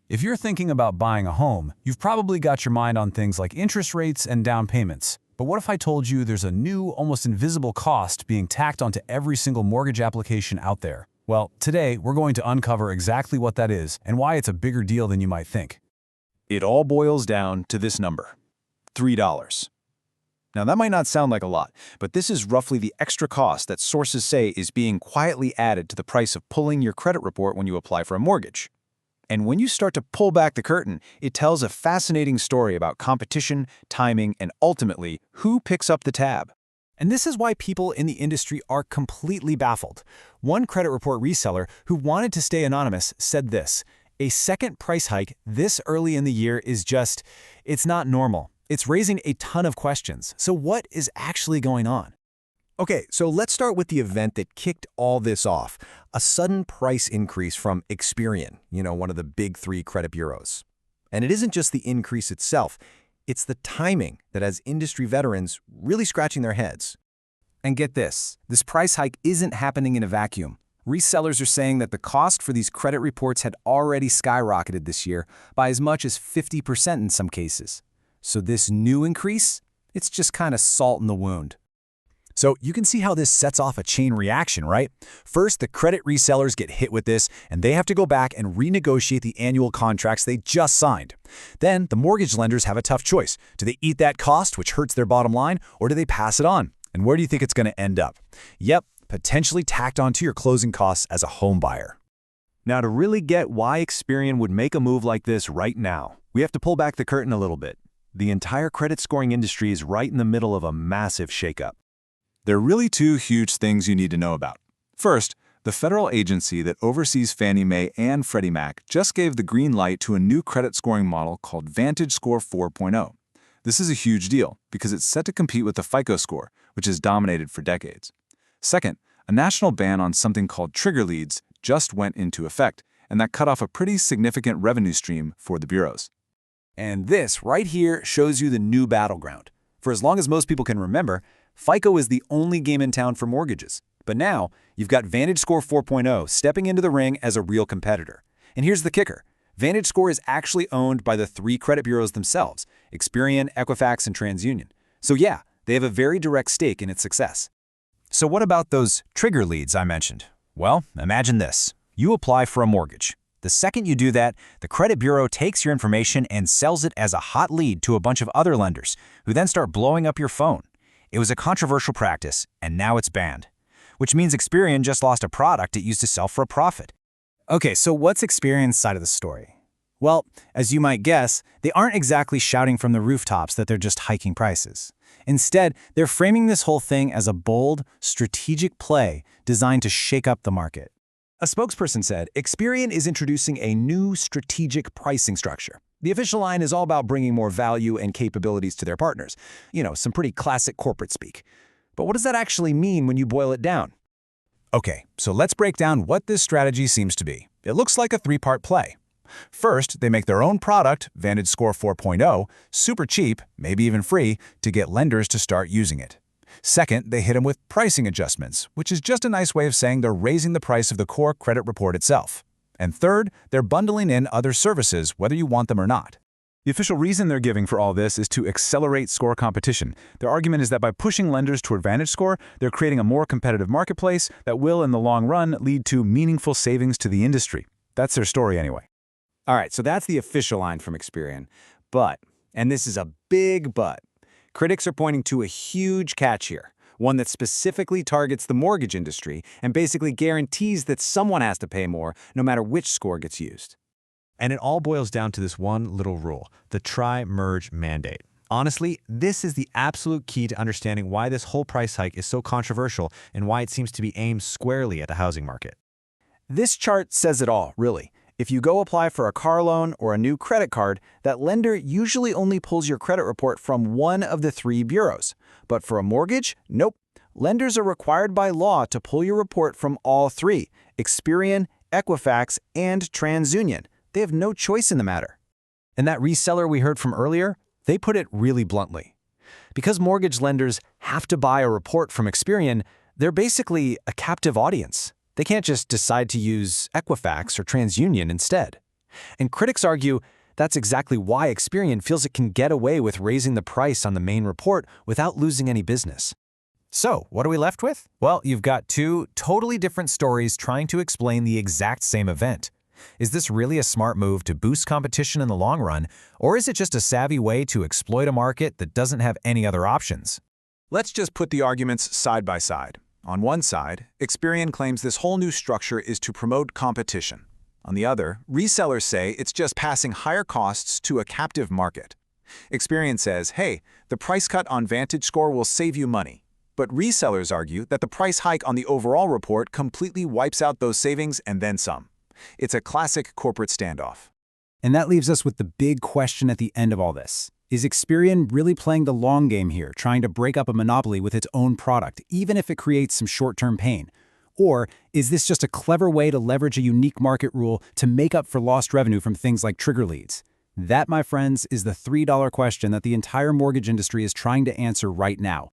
If you're thinking about buying a home, you've probably got your mind on things like interest rates and down payments. But what if I told you there's a new, almost invisible cost being tacked onto every single mortgage application out there? Well, today we're going to uncover exactly what that is and why it's a bigger deal than you might think. It all boils down to this number, $3. Now that might not sound like a lot, but this is roughly the extra cost that sources say is being quietly added to the price of pulling your credit report when you apply for a mortgage. And when you start to pull back the curtain, it tells a fascinating story about competition, timing, and ultimately, who picks up the tab. And this is why people in the industry are completely baffled. One credit report reseller who wanted to stay anonymous said this: "A second price hike this early in the year is just, it's not normal. It's raising a ton of questions. So what is actually going on?" Okay, so let's start with the event that kicked all this off. A sudden price increase from Experian, one of the big three credit bureaus. And it isn't just the increase itself, it's the timing that has industry veterans really scratching their heads. And get this price hike isn't happening in a vacuum. Resellers are saying that the cost for these credit reports had already skyrocketed this year by as much as 50% in some cases. So this new increase, it's just kind of salt in the wound. So you can see how this sets off a chain reaction, right? First, the credit resellers get hit with this, and they have to go back and renegotiate the annual contracts they just signed. Then, the mortgage lenders have a tough choice. Do they eat that cost, which hurts their bottom line, or do they pass it on? And where do you think it's going to end up? Yep, potentially tacked onto your closing costs as a home buyer. Now, to really get why Experian would make a move like this right now, we have to pull back the curtain a little bit. The entire credit scoring industry is right in the middle of a massive shakeup. There are really two huge things you need to know about. First, the federal agency that oversees Fannie Mae and Freddie Mac just gave the green light to a new credit scoring model called VantageScore 4.0. This is a huge deal because it's set to compete with the FICO score, which has dominated for decades. Second, a national ban on something called trigger leads just went into effect, and that cut off a pretty significant revenue stream for the bureaus. And this right here shows you the new battleground. For as long as most people can remember, FICO is the only game in town for mortgages. But now, you've got VantageScore 4.0 stepping into the ring as a real competitor. And here's the kicker. VantageScore is actually owned by the three credit bureaus themselves, Experian, Equifax, and TransUnion. So yeah, they have a very direct stake in its success. So what about those trigger leads I mentioned? Well, imagine this. You apply for a mortgage. The second you do that, the credit bureau takes your information and sells it as a hot lead to a bunch of other lenders, who then start blowing up your phone. It was a controversial practice, and now it's banned. Which means Experian just lost a product it used to sell for a profit. Okay, so what's Experian's side of the story? Well, as you might guess, they aren't exactly shouting from the rooftops that they're just hiking prices. Instead, they're framing this whole thing as a bold, strategic play designed to shake up the market. A spokesperson said, Experian is introducing a new strategic pricing structure. The official line is all about bringing more value and capabilities to their partners. Some pretty classic corporate speak. But what does that actually mean when you boil it down? Okay, so let's break down what this strategy seems to be. It looks like a three-part play. First, they make their own product, VantageScore 4.0, super cheap, maybe even free, to get lenders to start using it. Second, they hit them with pricing adjustments, which is just a nice way of saying they're raising the price of the core credit report itself. And third, they're bundling in other services, whether you want them or not. The official reason they're giving for all this is to accelerate score competition. Their argument is that by pushing lenders toward VantageScore, they're creating a more competitive marketplace that will, in the long run, lead to meaningful savings to the industry. That's their story anyway. All right, so that's the official line from Experian. But, and this is a big but, critics are pointing to a huge catch here, one that specifically targets the mortgage industry and basically guarantees that someone has to pay more no matter which score gets used. And it all boils down to this one little rule, the try-merge mandate. Honestly, this is the absolute key to understanding why this whole price hike is so controversial and why it seems to be aimed squarely at the housing market. This chart says it all, really. If you go apply for a car loan or a new credit card, that lender usually only pulls your credit report from one of the three bureaus. But for a mortgage, nope. Lenders are required by law to pull your report from all three, Experian, Equifax, and TransUnion. They have no choice in the matter. And that reseller we heard from earlier, they put it really bluntly. Because mortgage lenders have to buy a report from Experian, they're basically a captive audience. They can't just decide to use Equifax or TransUnion instead. And critics argue that's exactly why Experian feels it can get away with raising the price on the main report without losing any business. So, what are we left with? Well, you've got two totally different stories trying to explain the exact same event. Is this really a smart move to boost competition in the long run, or is it just a savvy way to exploit a market that doesn't have any other options? Let's just put the arguments side by side. On one side, Experian claims this whole new structure is to promote competition. On the other, resellers say it's just passing higher costs to a captive market. Experian says, hey, the price cut on VantageScore will save you money. But resellers argue that the price hike on the overall report completely wipes out those savings and then some. It's a classic corporate standoff. And that leaves us with the big question at the end of all this. Is Experian really playing the long game here, trying to break up a monopoly with its own product, even if it creates some short-term pain? Or is this just a clever way to leverage a unique market rule to make up for lost revenue from things like trigger leads? That, my friends, is the $3 question that the entire mortgage industry is trying to answer right now.